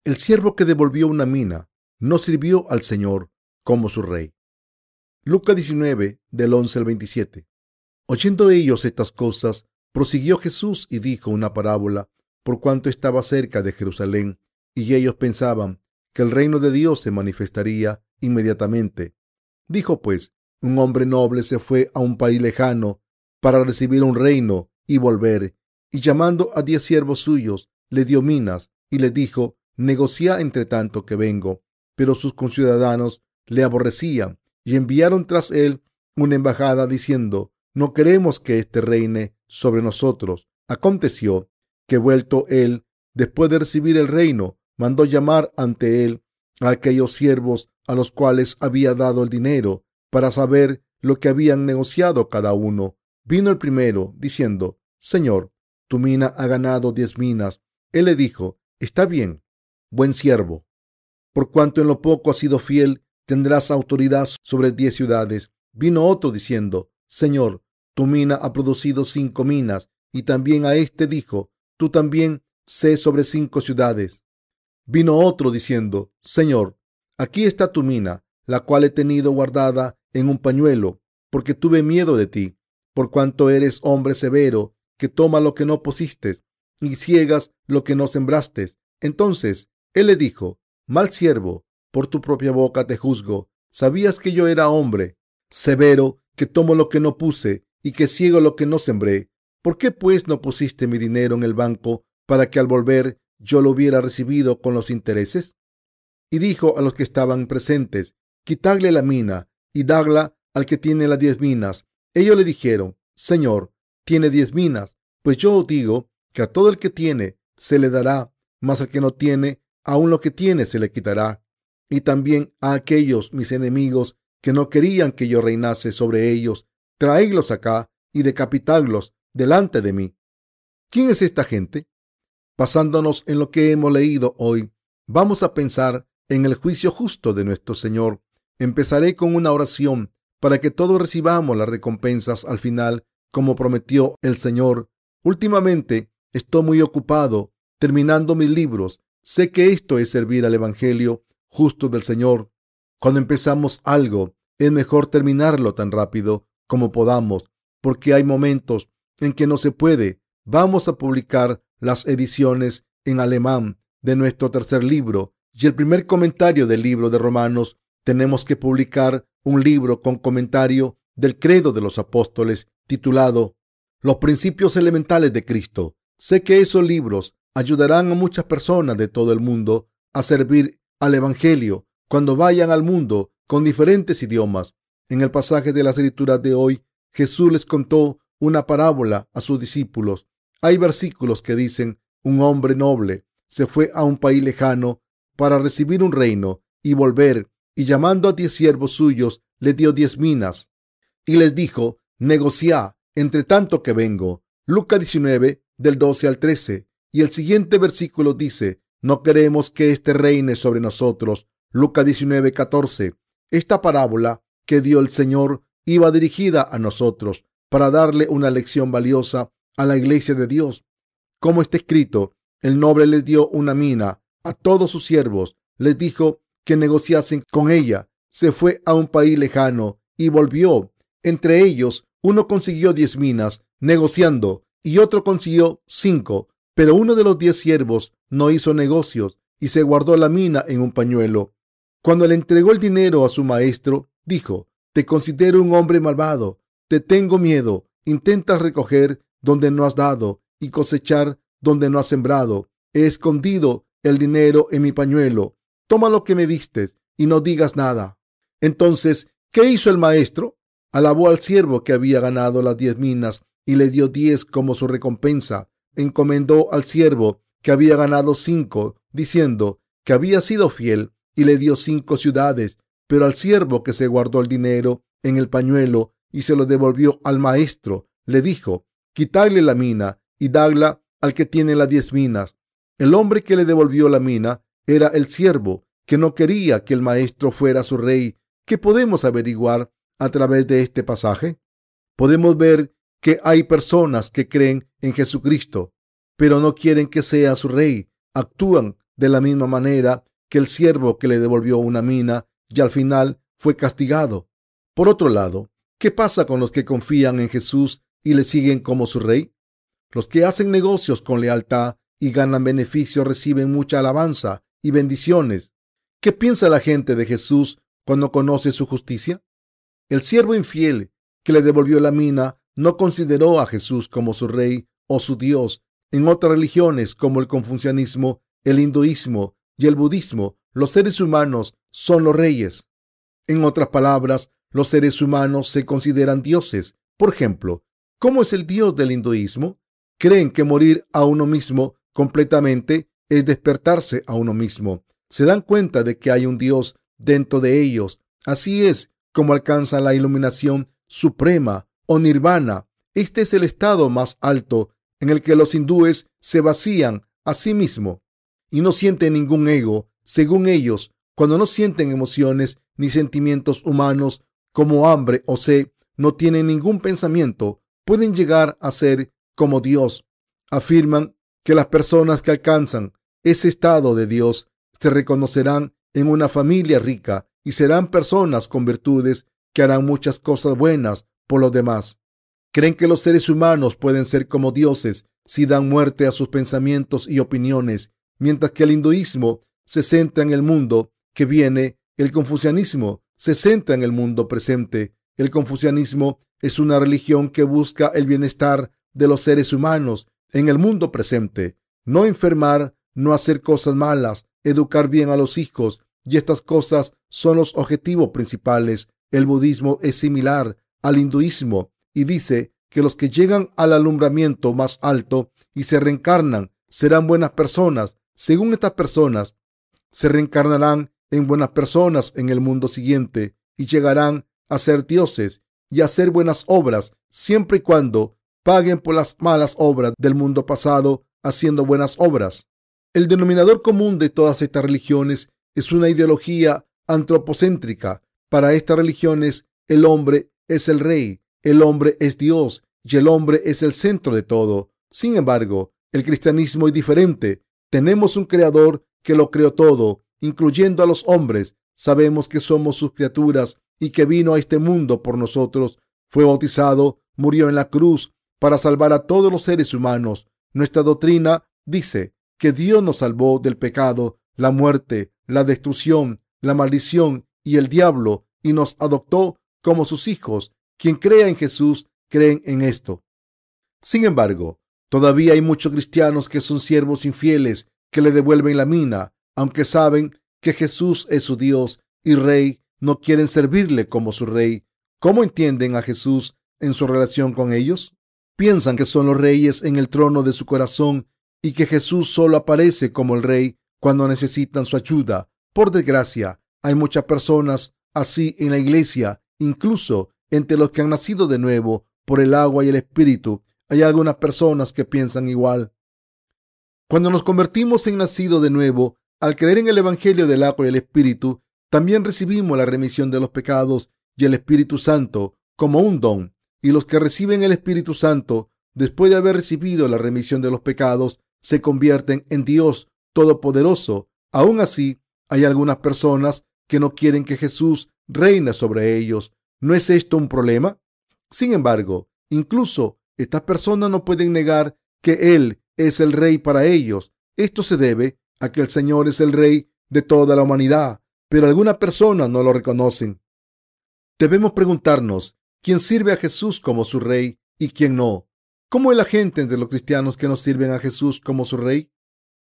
El siervo que devolvió una mina no sirvió al Señor como su rey. Lucas 19, del 11 al 27. Oyendo ellos estas cosas, prosiguió Jesús y dijo una parábola, por cuanto estaba cerca de Jerusalén, y ellos pensaban que el reino de Dios se manifestaría inmediatamente. Dijo pues: un hombre noble se fue a un país lejano para recibir un reino y volver, y llamando a 10 siervos suyos, le dio minas y le dijo: negocia entre tanto que vengo. Pero sus conciudadanos le aborrecían y enviaron tras él una embajada diciendo: no queremos que éste reine sobre nosotros. Aconteció que, vuelto él, después de recibir el reino, mandó llamar ante él a aquellos siervos a los cuales había dado el dinero, para saber lo que habían negociado cada uno. Vino el primero, diciendo: Señor, tu mina ha ganado 10 minas. Él le dijo: está bien, buen siervo. Por cuanto en lo poco has sido fiel, tendrás autoridad sobre 10 ciudades. Vino otro diciendo: Señor, tu mina ha producido 5 minas. Y también a este dijo: tú también sé sobre 5 ciudades. Vino otro diciendo: Señor, aquí está tu mina, la cual he tenido guardada en un pañuelo, porque tuve miedo de ti, por cuanto eres hombre severo, que toma lo que no pusiste y ciegas lo que no sembraste. Entonces él le dijo: mal siervo, por tu propia boca te juzgo. ¿Sabías que yo era hombre severo, que tomo lo que no puse y que ciego lo que no sembré? ¿Por qué pues no pusiste mi dinero en el banco, para que al volver yo lo hubiera recibido con los intereses? Y dijo a los que estaban presentes: quitadle la mina y dadla al que tiene las 10 minas. Ellos le dijeron: Señor, tiene 10 minas. Pues yo os digo que a todo el que tiene se le dará, mas al que no tiene, aun lo que tiene se le quitará. Y también a aquellos mis enemigos que no querían que yo reinase sobre ellos, traedlos acá y decapitadlos delante de mí. ¿Quién es esta gente? Basándonos en lo que hemos leído hoy, vamos a pensar en el juicio justo de nuestro Señor. Empezaré con una oración para que todos recibamos las recompensas al final, como prometió el Señor. Últimamente estoy muy ocupado terminando mis libros. Sé que esto es servir al Evangelio justo del Señor. Cuando empezamos algo, es mejor terminarlo tan rápido como podamos, porque hay momentos en que no se puede. Vamos a publicar las ediciones en alemán de nuestro tercer libro y el primer comentario del libro de Romanos. Tenemos que publicar un libro con comentario del Credo de los Apóstoles titulado Los Principios Elementales de Cristo. Sé que esos libros ayudarán a muchas personas de todo el mundo a servir al Evangelio cuando vayan al mundo con diferentes idiomas. En el pasaje de las Escrituras de hoy, Jesús les contó una parábola a sus discípulos. Hay versículos que dicen: un hombre noble se fue a un país lejano para recibir un reino y volver, y llamando a 10 siervos suyos, le dio 10 minas y les dijo: negociad entre tanto que vengo. Lucas 19, del 12 al 13. Y el siguiente versículo dice: no queremos que éste reine sobre nosotros. Lucas 19, 14. Esta parábola que dio el Señor iba dirigida a nosotros para darle una lección valiosa a la iglesia de Dios. Como está escrito, el noble les dio una mina a todos sus siervos, les dijo que negociasen con ella. Se fue a un país lejano y volvió. Entre ellos, uno consiguió 10 minas negociando y otro consiguió 5. Pero uno de los 10 siervos no hizo negocios y se guardó la mina en un pañuelo. Cuando le entregó el dinero a su maestro, dijo: te considero un hombre malvado. Te tengo miedo. Intentas recoger donde no has dado y cosechar donde no has sembrado. He escondido el dinero en mi pañuelo. Toma lo que me diste y no digas nada. Entonces, ¿qué hizo el maestro? Alabó al siervo que había ganado las 10 minas y le dio 10 como su recompensa. Encomendó al siervo que había ganado 5, diciendo que había sido fiel, y le dio 5 ciudades. Pero al siervo que se guardó el dinero en el pañuelo y se lo devolvió al maestro, le dijo: quitadle la mina y dadla al que tiene las 10 minas. El hombre que le devolvió la mina era el siervo que no quería que el maestro fuera su rey. ¿Qué podemos averiguar a través de este pasaje? Podemos ver que hay personas que creen en Jesucristo, pero no quieren que sea su rey. Actúan de la misma manera que el siervo que le devolvió una mina y al final fue castigado. Por otro lado, ¿qué pasa con los que confían en Jesús y le siguen como su rey? Los que hacen negocios con lealtad y ganan beneficios reciben mucha alabanza y bendiciones. ¿Qué piensa la gente de Jesús cuando conoce su justicia? El siervo infiel que le devolvió la mina no consideró a Jesús como su rey o su Dios. En otras religiones como el confucianismo, el hinduismo y el budismo, los seres humanos son los reyes. En otras palabras, los seres humanos se consideran dioses. Por ejemplo, ¿cómo es el Dios del hinduismo? Creen que morir a uno mismo completamente es despertarse a uno mismo. Se dan cuenta de que hay un Dios dentro de ellos. Así es como alcanzan la iluminación suprema o nirvana. Este es el estado más alto en el que los hindúes se vacían a sí mismos y no sienten ningún ego. Según ellos, cuando no sienten emociones ni sentimientos humanos como hambre o sed, no tienen ningún pensamiento, pueden llegar a ser como Dios. Afirman que las personas que alcanzan ese estado de Dios se reconocerán en una familia rica y serán personas con virtudes que harán muchas cosas buenas por los demás. Creen que los seres humanos pueden ser como dioses si dan muerte a sus pensamientos y opiniones, mientras que el hinduismo se centra en el mundo que viene, el confucianismo se centra en el mundo presente. El confucianismo es una religión que busca el bienestar de los seres humanos en el mundo presente, no enfermar, no hacer cosas malas, educar bien a los hijos, y estas cosas son los objetivos principales. El budismo es similar al hinduismo y dice que los que llegan al alumbramiento más alto y se reencarnan serán buenas personas. Según estas personas, se reencarnarán en buenas personas en el mundo siguiente y llegarán a ser dioses y a hacer buenas obras siempre y cuando paguen por las malas obras del mundo pasado haciendo buenas obras. El denominador común de todas estas religiones es una ideología antropocéntrica. Para estas religiones, el hombre es el rey, el hombre es Dios y el hombre es el centro de todo. Sin embargo, el cristianismo es diferente. Tenemos un creador que lo creó todo, incluyendo a los hombres. Sabemos que somos sus criaturas y que vino a este mundo por nosotros. Fue bautizado, murió en la cruz para salvar a todos los seres humanos. Nuestra doctrina dice que Dios nos salvó del pecado, la muerte, la destrucción, la maldición y el diablo, y nos adoptó como sus hijos. Quien crea en Jesús, cree en esto. Sin embargo, todavía hay muchos cristianos que son siervos infieles que le devuelven la mina, aunque saben que Jesús es su Dios y Rey, no quieren servirle como su Rey. ¿Cómo entienden a Jesús en su relación con ellos? Piensan que son los reyes en el trono de su corazón y que Jesús solo aparece como el Rey cuando necesitan su ayuda. Por desgracia, hay muchas personas así en la iglesia, incluso entre los que han nacido de nuevo por el agua y el Espíritu. Hay algunas personas que piensan igual. Cuando nos convertimos en nacido de nuevo, al creer en el Evangelio del agua y el Espíritu, también recibimos la remisión de los pecados y el Espíritu Santo como un don. Y los que reciben el Espíritu Santo, después de haber recibido la remisión de los pecados, se convierten en Dios Todopoderoso. Aún así, hay algunas personas que no quieren que Jesús reine sobre ellos. ¿No es esto un problema? Sin embargo, incluso estas personas no pueden negar que Él es el Rey para ellos. Esto se debe a que el Señor es el Rey de toda la humanidad, pero algunas personas no lo reconocen. Debemos preguntarnos, ¿quién sirve a Jesús como su Rey y quién no? ¿Cómo es la gente entre los cristianos que no sirven a Jesús como su Rey?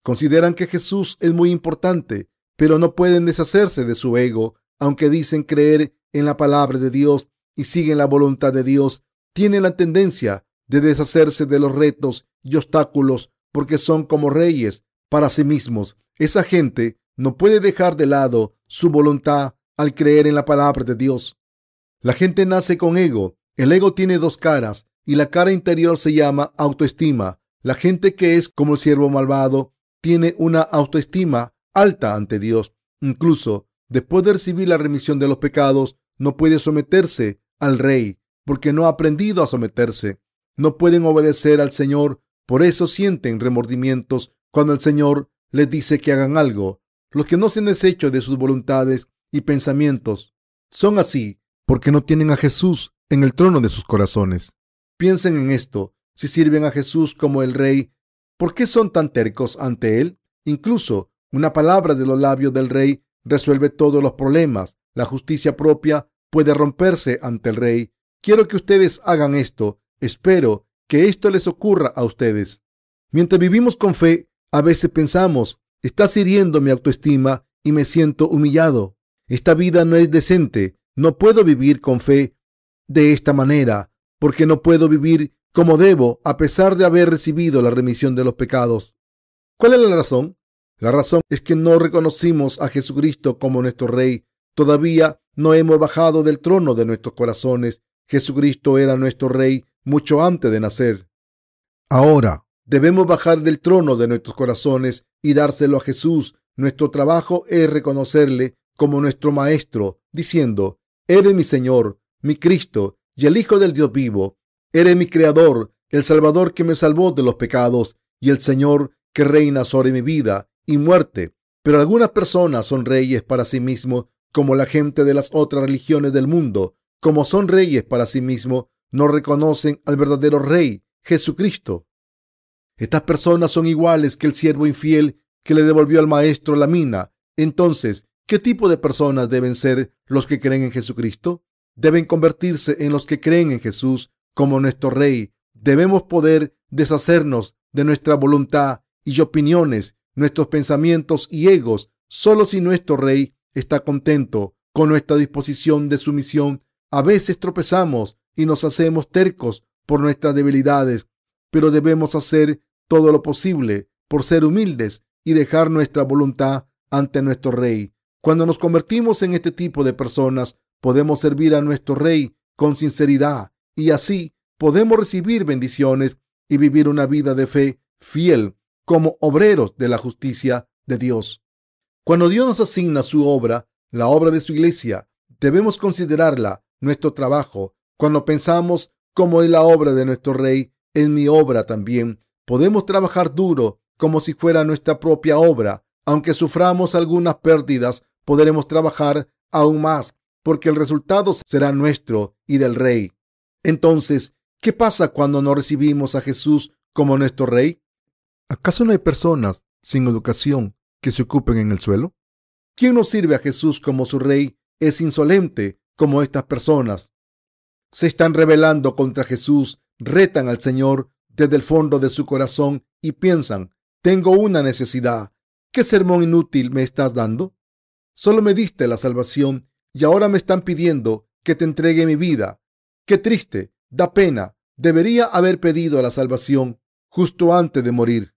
Consideran que Jesús es muy importante, pero no pueden deshacerse de su ego, aunque dicen creer en la palabra de Dios y siguen la voluntad de Dios. Tienen la tendencia de deshacerse de los retos y obstáculos porque son como reyes para sí mismos. Esa gente no puede dejar de lado su voluntad al creer en la palabra de Dios. La gente nace con ego. El ego tiene dos caras y la cara interior se llama autoestima. La gente que es como el siervo malvado tiene una autoestima alta ante Dios. Incluso después de recibir la remisión de los pecados, no puede someterse al Rey porque no ha aprendido a someterse. No pueden obedecer al Señor, por eso sienten remordimientos cuando el Señor les dice que hagan algo. Los que no se han deshecho de sus voluntades y pensamientos son así porque no tienen a Jesús en el trono de sus corazones. Piensen en esto. Si sirven a Jesús como el Rey, ¿por qué son tan tercos ante Él? Incluso una palabra de los labios del Rey resuelve todos los problemas. La justicia propia puede romperse ante el Rey. Quiero que ustedes hagan esto. Espero que esto les ocurra a ustedes. Mientras vivimos con fe, a veces pensamos, estás hiriendo mi autoestima y me siento humillado. Esta vida no es decente. No puedo vivir con fe de esta manera, porque no puedo vivir como debo a pesar de haber recibido la remisión de los pecados. ¿Cuál es la razón? La razón es que no reconocimos a Jesucristo como nuestro Rey. Todavía no hemos bajado del trono de nuestros corazones. Jesucristo era nuestro Rey mucho antes de nacer. Ahora debemos bajar del trono de nuestros corazones y dárselo a Jesús. Nuestro trabajo es reconocerle como nuestro Maestro, diciendo, eres mi Señor, mi Cristo y el Hijo del Dios vivo. Eres mi Creador, el Salvador que me salvó de los pecados y el Señor que reina sobre mi vida y muerte. Pero algunas personas son reyes para sí mismos, como la gente de las otras religiones del mundo. Como son reyes para sí mismos, no reconocen al verdadero Rey, Jesucristo. Estas personas son iguales que el siervo infiel que le devolvió al maestro la mina. Entonces, ¿qué tipo de personas deben ser los que creen en Jesucristo? Deben convertirse en los que creen en Jesús como nuestro Rey. Debemos poder deshacernos de nuestra voluntad y opiniones, nuestros pensamientos y egos, solo si nuestro Rey está contento con nuestra disposición de sumisión. A veces tropezamos y nos hacemos tercos por nuestras debilidades, pero debemos hacer todo lo posible por ser humildes y dejar nuestra voluntad ante nuestro Rey. Cuando nos convertimos en este tipo de personas, podemos servir a nuestro Rey con sinceridad y así podemos recibir bendiciones y vivir una vida de fe fiel como obreros de la justicia de Dios. Cuando Dios nos asigna su obra, la obra de su iglesia, debemos considerarla nuestro trabajo. Cuando pensamos cómo es la obra de nuestro Rey, es mi obra también. Podemos trabajar duro como si fuera nuestra propia obra. Aunque suframos algunas pérdidas, podremos trabajar aún más porque el resultado será nuestro y del Rey. Entonces, ¿qué pasa cuando no recibimos a Jesús como nuestro Rey? ¿Acaso no hay personas sin educación que se ocupen en el suelo? ¿Quién no sirve a Jesús como su Rey es insolente como estas personas? Se están rebelando contra Jesús, retan al Señor desde el fondo de su corazón y piensan, tengo una necesidad. ¿Qué sermón inútil me estás dando? Solo me diste la salvación y ahora me están pidiendo que te entregue mi vida. Qué triste, da pena. Debería haber pedido la salvación justo antes de morir.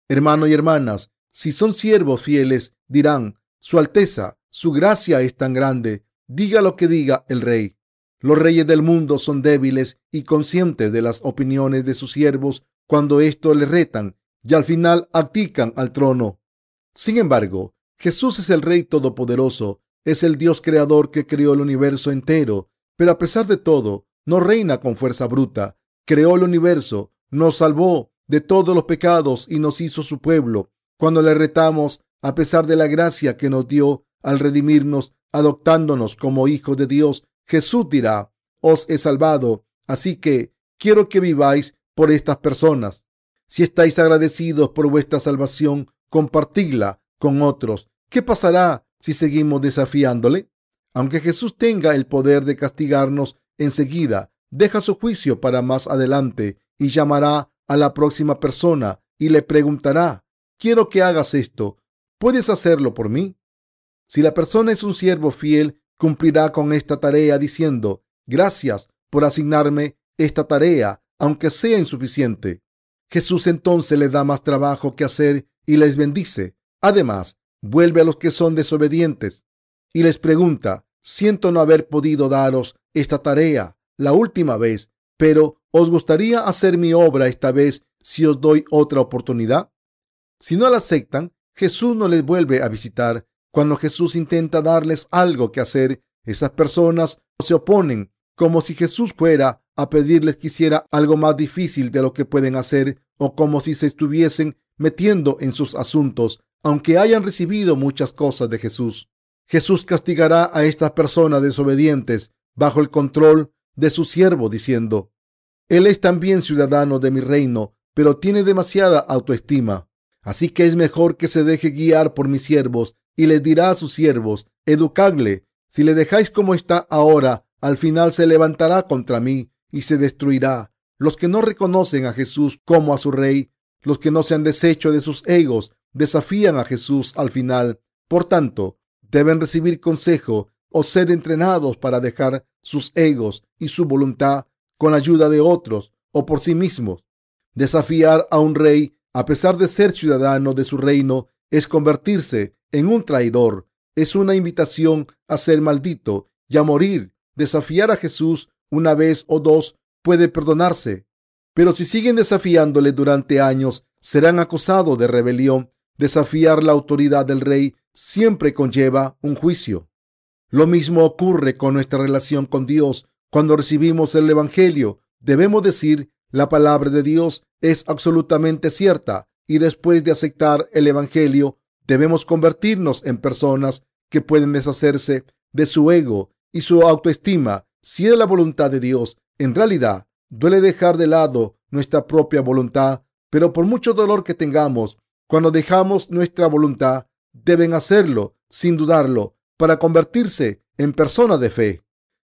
Hermanos y hermanas, si son siervos fieles, dirán, Su Alteza, su gracia es tan grande, diga lo que diga el Rey. Los reyes del mundo son débiles y conscientes de las opiniones de sus siervos cuando estos les retan y al final abdican al trono. Sin embargo, Jesús es el Rey Todopoderoso, es el Dios creador que creó el universo entero, pero a pesar de todo, no reina con fuerza bruta. Creó el universo, nos salvó de todos los pecados y nos hizo su pueblo. Cuando le retamos, a pesar de la gracia que nos dio al redimirnos, adoptándonos como hijos de Dios, Jesús dirá, os he salvado, así que quiero que viváis por estas personas. Si estáis agradecidos por vuestra salvación, compartidla con otros. ¿Qué pasará si seguimos desafiándole? Aunque Jesús tenga el poder de castigarnos enseguida, deja su juicio para más adelante y llamará a la próxima persona y le preguntará, quiero que hagas esto, ¿puedes hacerlo por mí? Si la persona es un siervo fiel, cumplirá con esta tarea diciendo, gracias por asignarme esta tarea, aunque sea insuficiente. Jesús entonces le da más trabajo que hacer y les bendice. Además, vuelve a los que son desobedientes y les pregunta, siento no haber podido daros esta tarea la última vez, pero ¿os gustaría hacer mi obra esta vez si os doy otra oportunidad? Si no la aceptan, Jesús no les vuelve a visitar. Cuando Jesús intenta darles algo que hacer, esas personas se oponen, como si Jesús fuera a pedirles que hiciera algo más difícil de lo que pueden hacer, o como si se estuviesen metiendo en sus asuntos. aunque hayan recibido muchas cosas de Jesús. Jesús castigará a estas personas desobedientes bajo el control de su siervo, diciendo: Él es también ciudadano de mi reino, pero tiene demasiada autoestima. Así que es mejor que se deje guiar por mis siervos, y les dirá a sus siervos: educadle. Si le dejáis como está ahora, al final se levantará contra mí y se destruirá. Los que no reconocen a Jesús como a su rey, los que no se han deshecho de sus egos, desafían a Jesús al final. Por tanto, deben recibir consejo o ser entrenados para dejar sus egos y su voluntad con ayuda de otros o por sí mismos. Desafiar a un rey, a pesar de ser ciudadano de su reino, es convertirse en un traidor. Es una invitación a ser maldito y a morir. Desafiar a Jesús una vez o dos puede perdonarse, pero si siguen desafiándole durante años, serán acusados de rebelión. Desafiar la autoridad del rey siempre conlleva un juicio. Lo mismo ocurre con nuestra relación con Dios. Cuando recibimos el Evangelio, debemos decir: la palabra de Dios es absolutamente cierta, y después de aceptar el Evangelio, debemos convertirnos en personas que pueden deshacerse de su ego y su autoestima. Si es la voluntad de Dios, en realidad duele dejar de lado nuestra propia voluntad, pero por mucho dolor que tengamos, cuando dejamos nuestra voluntad, deben hacerlo sin dudarlo para convertirse en personas de fe.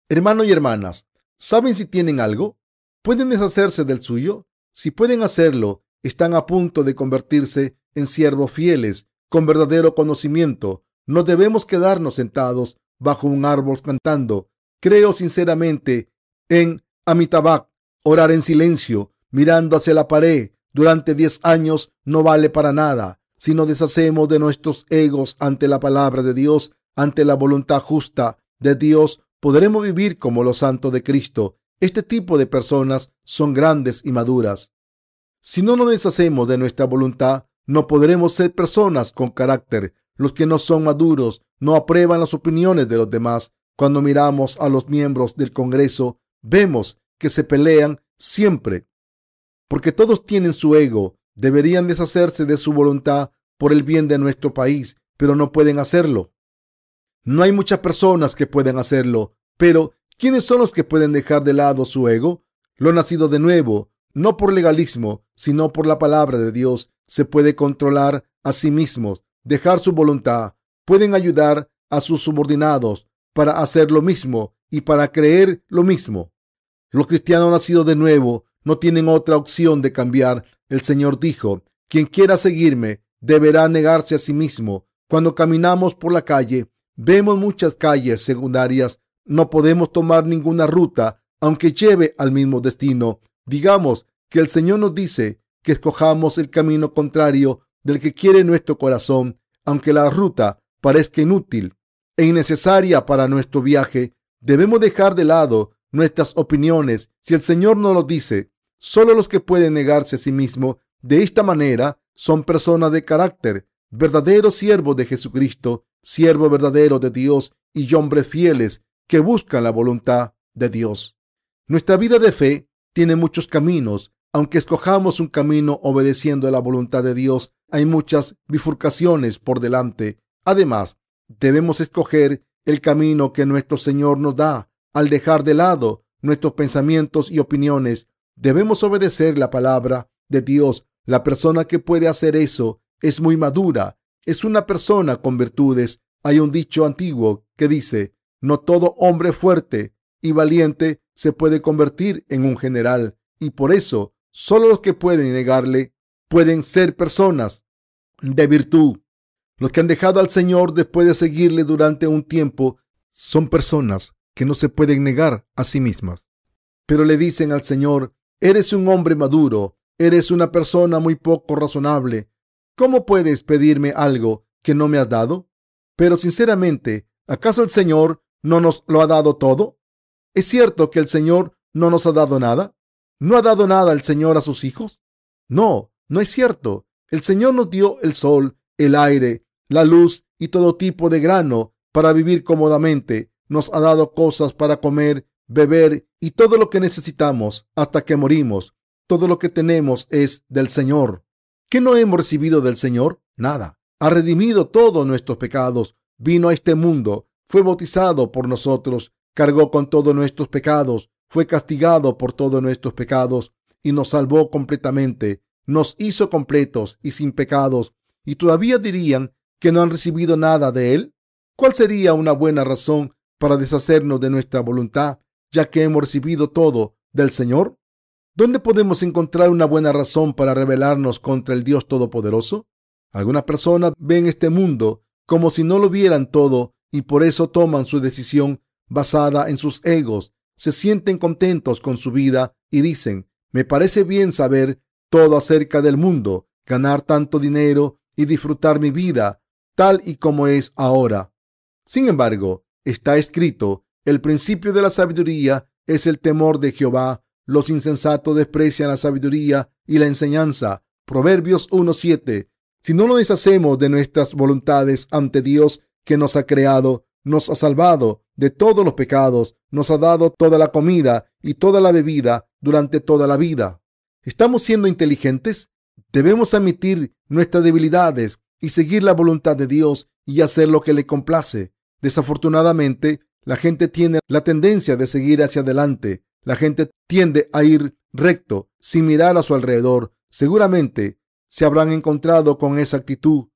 Hermanos y hermanas, ¿saben si tienen algo? ¿Pueden deshacerse del suyo? Si pueden hacerlo, están a punto de convertirse en siervos fieles, con verdadero conocimiento. No debemos quedarnos sentados bajo un árbol cantando: creo sinceramente en Amitabha. Orar en silencio, mirando hacia la pared durante 10 años no vale para nada. Si nos deshacemos de nuestros egos ante la palabra de Dios, ante la voluntad justa de Dios, podremos vivir como los santos de Cristo. Este tipo de personas son grandes y maduras. Si no nos deshacemos de nuestra voluntad, no podremos ser personas con carácter. Los que no son maduros no aprueban las opiniones de los demás. Cuando miramos a los miembros del Congreso, vemos que se pelean siempre, porque todos tienen su ego. Deberían deshacerse de su voluntad por el bien de nuestro país, pero no pueden hacerlo. No hay muchas personas que pueden hacerlo, pero ¿quiénes son los que pueden dejar de lado su ego? Lo nacido de nuevo, no por legalismo, sino por la palabra de Dios, se puede controlar a sí mismos, dejar su voluntad. Pueden ayudar a sus subordinados para hacer lo mismo y para creer lo mismo. Los cristianos nacidos de nuevo no tienen otra opción de cambiar. El Señor dijo: quien quiera seguirme deberá negarse a sí mismo. Cuando caminamos por la calle, vemos muchas calles secundarias. No podemos tomar ninguna ruta, aunque lleve al mismo destino. Digamos que el Señor nos dice que escojamos el camino contrario del que quiere nuestro corazón, aunque la ruta parezca inútil e innecesaria para nuestro viaje. Debemos dejar de lado nuestras opiniones. Si el Señor nos lo dice, solo los que pueden negarse a sí mismos de esta manera son personas de carácter, verdaderos siervos de Jesucristo, siervos verdaderos de Dios y hombres fieles que buscan la voluntad de Dios. Nuestra vida de fe tiene muchos caminos. Aunque escojamos un camino obedeciendo a la voluntad de Dios, hay muchas bifurcaciones por delante. Además, debemos escoger el camino que nuestro Señor nos da. Al dejar de lado nuestros pensamientos y opiniones, debemos obedecer la palabra de Dios. La persona que puede hacer eso es muy madura. Es una persona con virtudes. Hay un dicho antiguo que dice: no todo hombre fuerte y valiente se puede convertir en un general. Y por eso, solo los que pueden negarle pueden ser personas de virtud. Los que han dejado al Señor después de seguirle durante un tiempo son personas que no se pueden negar a sí mismas, pero le dicen al Señor: eres un hombre maduro, eres una persona muy poco razonable. ¿Cómo puedes pedirme algo que no me has dado? Pero sinceramente, ¿acaso el Señor no nos lo ha dado todo? ¿Es cierto que el Señor no nos ha dado nada? ¿No ha dado nada el Señor a sus hijos? No, no es cierto. El Señor nos dio el sol, el aire, la luz y todo tipo de grano para vivir cómodamente. Nos ha dado cosas para comer, beber y todo lo que necesitamos hasta que morimos. Todo lo que tenemos es del Señor. ¿Qué no hemos recibido del Señor? Nada. ha redimido todos nuestros pecados, vino a este mundo, fue bautizado por nosotros, cargó con todos nuestros pecados, fue castigado por todos nuestros pecados y nos salvó completamente, nos hizo completos y sin pecados, y todavía dirían que no han recibido nada de Él. ¿Cuál sería una buena razón para deshacernos de nuestra voluntad, ya que hemos recibido todo del Señor? ¿Dónde podemos encontrar una buena razón para rebelarnos contra el Dios Todopoderoso? Algunas personas ven este mundo como si no lo vieran todo y por eso toman su decisión basada en sus egos. Se sienten contentos con su vida y dicen: me parece bien saber todo acerca del mundo, ganar tanto dinero y disfrutar mi vida tal y como es ahora. Sin embargo, está escrito: el principio de la sabiduría es el temor de Jehová. Los insensatos desprecian la sabiduría y la enseñanza. Proverbios 1:7. Si no nos deshacemos de nuestras voluntades ante Dios, que nos ha creado, nos ha salvado de todos los pecados, nos ha dado toda la comida y toda la bebida durante toda la vida. ¿Estamos siendo inteligentes? Debemos admitir nuestras debilidades y seguir la voluntad de Dios y hacer lo que le complace. Desafortunadamente, la gente tiene la tendencia de seguir hacia adelante. La gente tiende a ir recto sin mirar a su alrededor. Seguramente se habrán encontrado con esa actitud.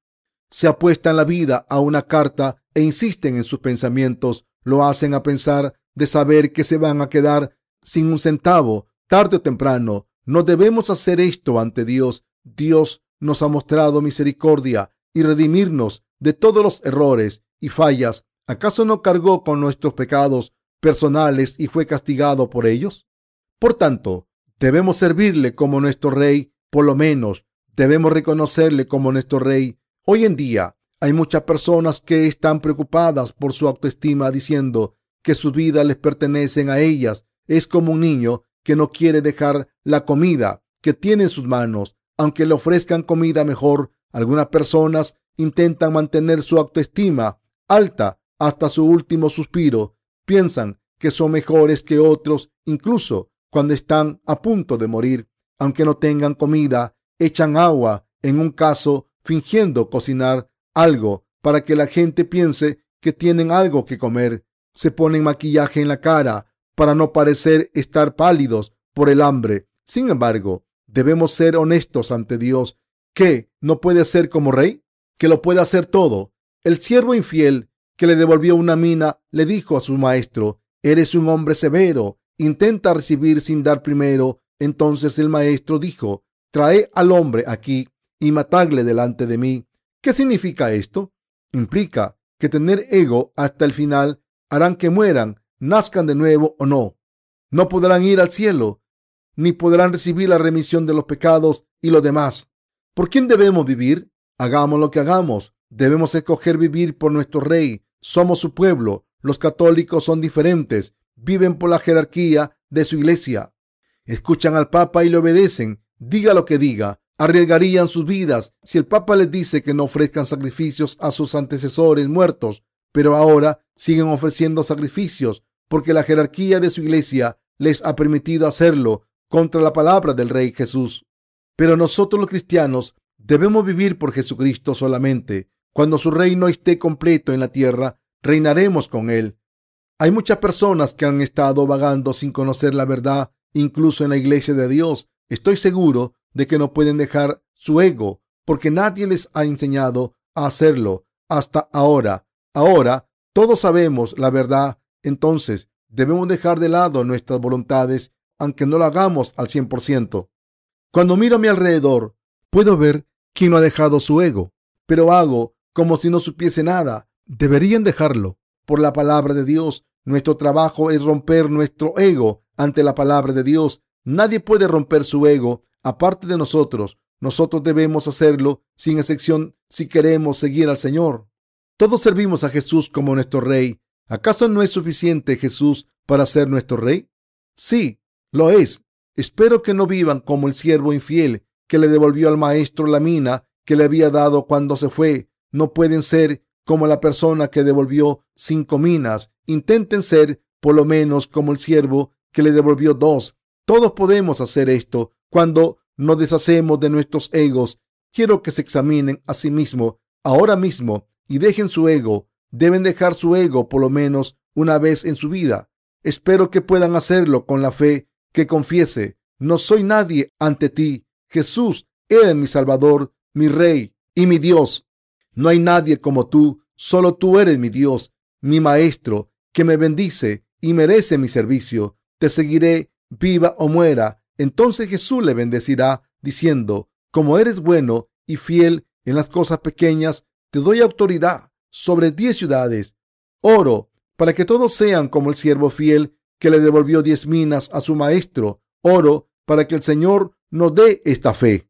Se apuestan la vida a una carta e insisten en sus pensamientos. Lo hacen a pensar de saber que se van a quedar sin un centavo tarde o temprano. No debemos hacer esto ante Dios. Dios nos ha mostrado misericordia y redimirnos de todos los errores y fallas. ¿Acaso no cargó con nuestros pecados personales y fue castigado por ellos? Por tanto, debemos servirle como nuestro Rey. Por lo menos debemos reconocerle como nuestro Rey. Hoy en día hay muchas personas que están preocupadas por su autoestima, diciendo que sus vidas les pertenecen a ellas. Es como un niño que no quiere dejar la comida que tiene en sus manos, aunque le ofrezcan comida mejor. Algunas personas intentan mantener su autoestima alta hasta su último suspiro. Piensan que son mejores que otros, incluso cuando están a punto de morir. Aunque no tengan comida, echan agua en un caso, fingiendo cocinar algo para que la gente piense que tienen algo que comer. Se ponen maquillaje en la cara para no parecer estar pálidos por el hambre. Sin embargo, debemos ser honestos ante Dios, que no puede ser como Rey, que lo puede hacer todo. El siervo infiel que le devolvió una mina le dijo a su maestro: eres un hombre severo, intenta recibir sin dar primero. Entonces el maestro dijo: trae al hombre aquí y matadle delante de mí. ¿Qué significa esto? Implica que tener ego hasta el final harán que mueran, nazcan de nuevo o no. No podrán ir al cielo, ni podrán recibir la remisión de los pecados y lo demás. ¿Por quién debemos vivir? Hagamos lo que hagamos, debemos escoger vivir por nuestro Rey. Somos su pueblo. Los católicos son diferentes. Viven por la jerarquía de su iglesia. Escuchan al Papa y le obedecen. Diga lo que diga. Arriesgarían sus vidas si el Papa les dice que no ofrezcan sacrificios a sus antecesores muertos, pero ahora siguen ofreciendo sacrificios porque la jerarquía de su iglesia les ha permitido hacerlo contra la palabra del Rey Jesús. Pero nosotros los cristianos debemos vivir por Jesucristo solamente. Cuando su reino esté completo en la tierra, reinaremos con Él. Hay muchas personas que han estado vagando sin conocer la verdad, incluso en la iglesia de Dios. Estoy seguro de que no pueden dejar su ego, porque nadie les ha enseñado a hacerlo hasta ahora. Ahora todos sabemos la verdad, entonces debemos dejar de lado nuestras voluntades, aunque no lo hagamos al 100%. Cuando miro a mi alrededor, puedo ver quién no ha dejado su ego, pero hago como si no supiese nada. Deberían dejarlo. Por la palabra de Dios, nuestro trabajo es romper nuestro ego ante la palabra de Dios. Nadie puede romper su ego aparte de nosotros. Nosotros debemos hacerlo sin excepción si queremos seguir al Señor. Todos servimos a Jesús como nuestro Rey. ¿Acaso no es suficiente Jesús para ser nuestro Rey? Sí, lo es. Espero que no vivan como el siervo infiel que le devolvió al maestro la mina que le había dado cuando se fue. No pueden ser como la persona que devolvió 5 minas. Intenten ser por lo menos como el siervo que le devolvió 2. Todos podemos hacer esto cuando nos deshacemos de nuestros egos. Quiero que se examinen a sí mismos ahora mismo y dejen su ego. Deben dejar su ego por lo menos una vez en su vida. Espero que puedan hacerlo con la fe que confiese: no soy nadie ante ti. Jesús, eres mi Salvador, mi Rey y mi Dios. No hay nadie como tú. Solo tú eres mi Dios, mi Maestro, que me bendice y merece mi servicio. Te seguiré, viva o muera. Entonces Jesús le bendecirá diciendo: como eres bueno y fiel en las cosas pequeñas, te doy autoridad sobre 10 ciudades. Oro para que todos sean como el siervo fiel que le devolvió 10 minas a su maestro. Oro para que el Señor nos dé esta fe.